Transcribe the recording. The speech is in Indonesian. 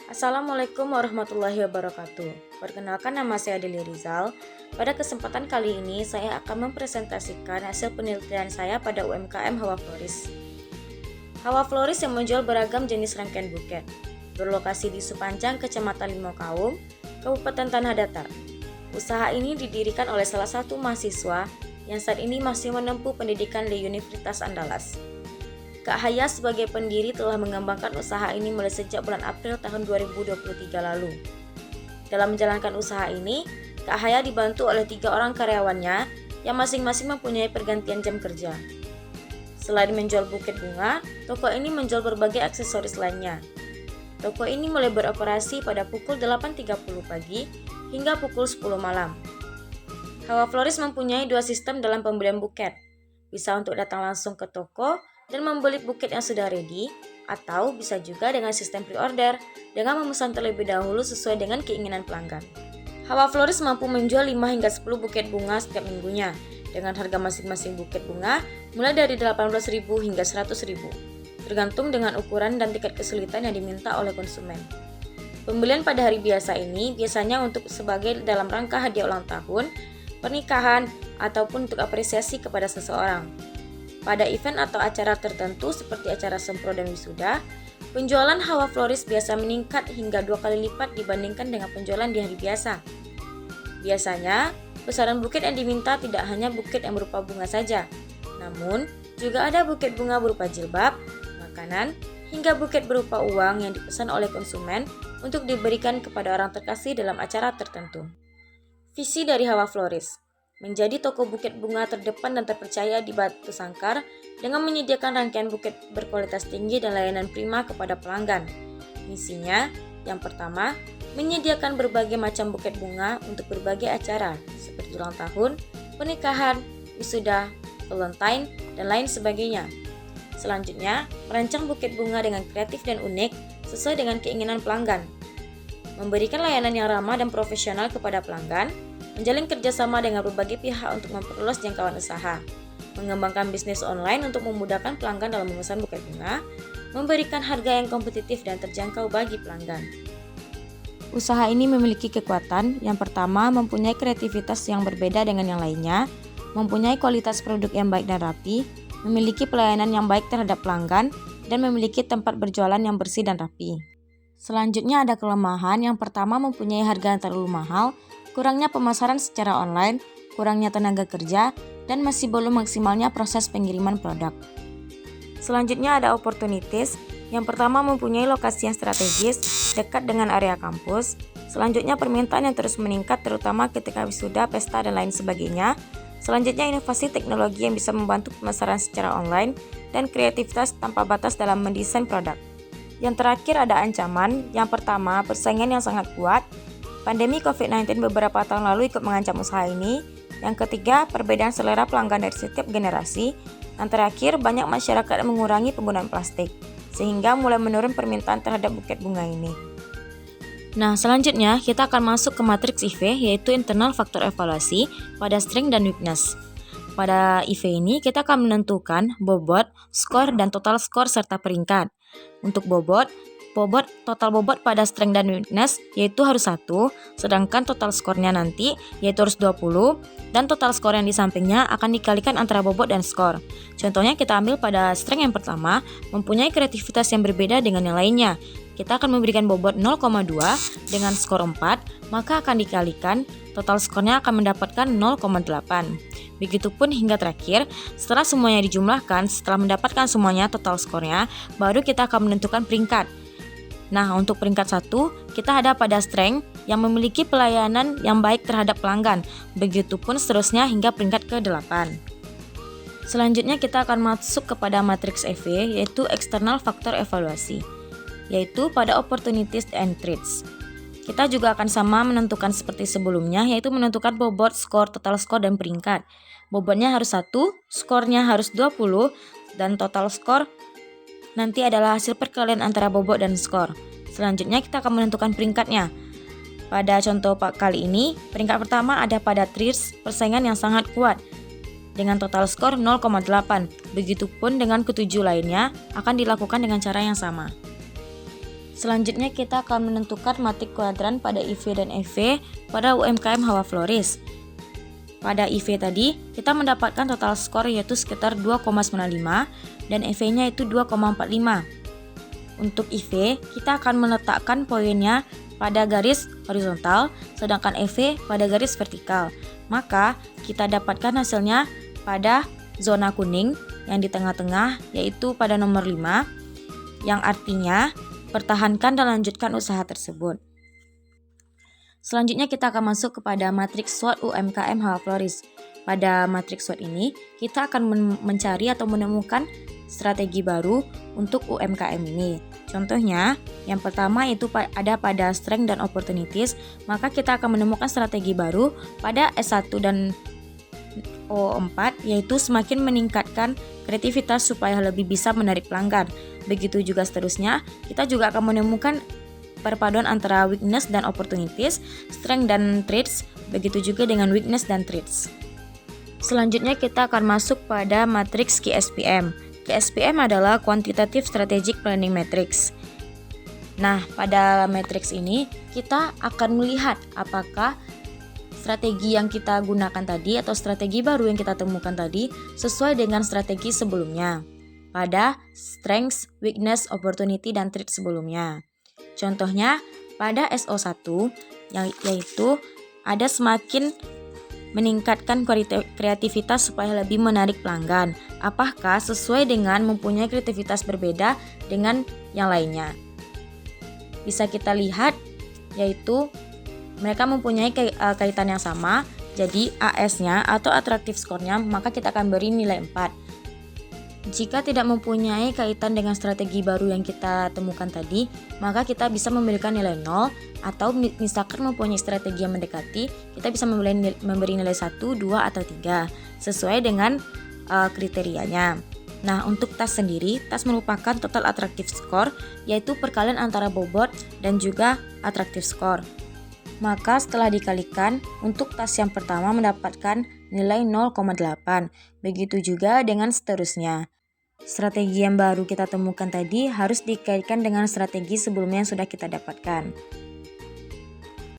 Assalamualaikum warahmatullahi wabarakatuh. Perkenalkan, nama saya Deli Rizal. Pada kesempatan kali ini saya akan mempresentasikan hasil penelitian saya pada UMKM Hawa Floris. Hawa Floris yang menjual beragam jenis rangkaian buket, berlokasi di Supanjang, Kecamatan Limaukaum, Kabupaten Tanah Datar. Usaha ini didirikan oleh salah satu mahasiswa yang saat ini masih menempuh pendidikan di Universitas Andalas. Kak Haya sebagai pendiri telah mengembangkan usaha ini mulai sejak bulan April tahun 2023 lalu. Dalam menjalankan usaha ini, Kak Haya dibantu oleh 3 orang karyawannya yang masing-masing mempunyai pergantian jam kerja. Selain menjual buket bunga, toko ini menjual berbagai aksesoris lainnya. Toko ini mulai beroperasi pada pukul 8.30 pagi hingga pukul 10 malam. Hawa Floris mempunyai 2 sistem dalam pembelian buket. Bisa untuk datang langsung ke toko dan membeli buket yang sudah ready, atau bisa juga dengan sistem pre-order dengan memesan terlebih dahulu sesuai dengan keinginan pelanggan. Hawa Floris mampu menjual 5 hingga 10 buket bunga setiap minggunya dengan harga masing-masing buket bunga mulai dari 18.000 hingga 100.000, tergantung dengan ukuran dan tingkat kesulitan yang diminta oleh konsumen. Pembelian pada hari biasa ini biasanya untuk sebagai dalam rangka hadiah ulang tahun, pernikahan, ataupun untuk apresiasi kepada seseorang. Pada event atau acara tertentu seperti acara sempro dan wisuda, penjualan Hawa Floris biasa meningkat hingga 2 kali lipat dibandingkan dengan penjualan di hari biasa. Biasanya, besaran buket yang diminta tidak hanya buket yang berupa bunga saja, namun juga ada buket bunga berupa jilbab, makanan, hingga buket berupa uang yang dipesan oleh konsumen untuk diberikan kepada orang terkasih dalam acara tertentu. Visi dari Hawa Floris menjadi toko buket bunga terdepan dan terpercaya di Batu Sangkar dengan menyediakan rangkaian buket berkualitas tinggi dan layanan prima kepada pelanggan. Misinya, yang pertama, menyediakan berbagai macam buket bunga untuk berbagai acara seperti ulang tahun, pernikahan, wisuda, Valentine, dan lain sebagainya. Selanjutnya, merancang buket bunga dengan kreatif dan unik sesuai dengan keinginan pelanggan. Memberikan layanan yang ramah dan profesional kepada pelanggan, menjalin kerjasama dengan berbagai pihak untuk memperluas jangkauan usaha, mengembangkan bisnis online untuk memudahkan pelanggan dalam memesan buket bunga, memberikan harga yang kompetitif dan terjangkau bagi pelanggan. Usaha ini memiliki kekuatan, yang pertama mempunyai kreativitas yang berbeda dengan yang lainnya, mempunyai kualitas produk yang baik dan rapi, memiliki pelayanan yang baik terhadap pelanggan, dan memiliki tempat berjualan yang bersih dan rapi. Selanjutnya ada kelemahan, yang pertama mempunyai harga yang terlalu mahal, kurangnya pemasaran secara online, kurangnya tenaga kerja, dan masih belum maksimalnya proses pengiriman produk. Selanjutnya ada opportunities, yang pertama mempunyai lokasi yang strategis, dekat dengan area kampus. Selanjutnya permintaan yang terus meningkat terutama ketika wisuda, pesta, dan lain sebagainya. Selanjutnya inovasi teknologi yang bisa membantu pemasaran secara online, dan kreativitas tanpa batas dalam mendesain produk. Yang terakhir ada ancaman, yang pertama persaingan yang sangat kuat. Pandemi COVID-19 beberapa tahun lalu ikut mengancam usaha ini. Yang ketiga, perbedaan selera pelanggan dari setiap generasi. Yang terakhir, banyak masyarakat yang mengurangi penggunaan plastik, sehingga mulai menurun permintaan terhadap buket bunga ini. Nah, selanjutnya kita akan masuk ke matriks IV, yaitu internal faktor evaluasi pada strength dan weakness. Pada IV ini, kita akan menentukan bobot, skor, dan total skor serta peringkat. Untuk bobot total bobot pada strength dan weakness yaitu harus 1, sedangkan total skornya nanti yaitu harus 20, dan total skor yang di sampingnya akan dikalikan antara bobot dan skor. Contohnya kita ambil pada strength yang pertama, mempunyai kreativitas yang berbeda dengan yang lainnya. Kita akan memberikan bobot 0,2 dengan skor 4, maka akan dikalikan, total skornya akan mendapatkan 0,8. Begitupun hingga terakhir, setelah semuanya dijumlahkan, setelah mendapatkan semuanya total skornya, baru kita akan menentukan peringkat. Nah, untuk peringkat 1, kita ada pada strength yang memiliki pelayanan yang baik terhadap pelanggan. Begitupun seterusnya hingga peringkat ke-8. Selanjutnya kita akan masuk kepada matriks EV, yaitu external faktor evaluasi, yaitu pada opportunities and threats. Kita juga akan sama menentukan seperti sebelumnya, yaitu menentukan bobot, skor, total skor, dan peringkat. Bobotnya harus 1, skornya harus 20, dan total skor nanti adalah hasil perkalian antara bobot dan skor. Selanjutnya kita akan menentukan peringkatnya. Pada contoh kali ini, peringkat pertama ada pada threats, persaingan yang sangat kuat, dengan total skor 0,8. Begitupun dengan ketujuh lainnya akan dilakukan dengan cara yang sama. Selanjutnya kita akan menentukan matrik kuadran pada IV dan EV pada UMKM Hawa Floris. Pada IV tadi, kita mendapatkan total skor yaitu sekitar 2,95 dan EV-nya itu 2,45. Untuk IV, kita akan meletakkan poinnya pada garis horizontal, sedangkan EV pada garis vertikal. Maka, kita dapatkan hasilnya pada zona kuning yang di tengah-tengah, yaitu pada nomor 5, yang artinya pertahankan dan lanjutkan usaha tersebut. Selanjutnya kita akan masuk kepada matriks SWOT UMKM Hawa Floris. Pada matriks SWOT ini, kita akan mencari atau menemukan strategi baru untuk UMKM ini. Contohnya, yang pertama itu ada pada strength dan opportunities, maka kita akan menemukan strategi baru pada S1 dan O4, yaitu semakin meningkatkan kreativitas supaya lebih bisa menarik pelanggan. Begitu juga seterusnya, kita juga akan menemukan perpaduan antara weakness dan opportunities, strength dan traits, begitu juga dengan weakness dan traits. Selanjutnya kita akan masuk pada matriks QSPM. QSPM adalah Quantitative Strategic Planning Matrix. Nah, pada matriks ini kita akan melihat apakah strategi yang kita gunakan tadi atau strategi baru yang kita temukan tadi sesuai dengan strategi sebelumnya pada strengths, weakness, opportunity, dan trait sebelumnya. Contohnya pada SO1 yaitu ada semakin meningkatkan kreativitas supaya lebih menarik pelanggan. Apakah sesuai dengan mempunyai kreativitas berbeda dengan yang lainnya? Bisa kita lihat yaitu mereka mempunyai kaitan yang sama, jadi AS-nya atau attractive score-nya maka kita akan beri nilai 4. Jika tidak mempunyai kaitan dengan strategi baru yang kita temukan tadi, maka kita bisa memberikan nilai 0, atau misalkan mempunyai strategi yang mendekati, kita bisa memberi nilai 1, 2, atau 3 sesuai dengan kriterianya. Nah, untuk TAS sendiri, TAS merupakan total attractive score, yaitu perkalian antara bobot dan juga attractive score. Maka setelah dikalikan, untuk TAS yang pertama mendapatkan nilai 0,8. Begitu juga dengan seterusnya. Strategi yang baru kita temukan tadi harus dikaitkan dengan strategi sebelumnya yang sudah kita dapatkan.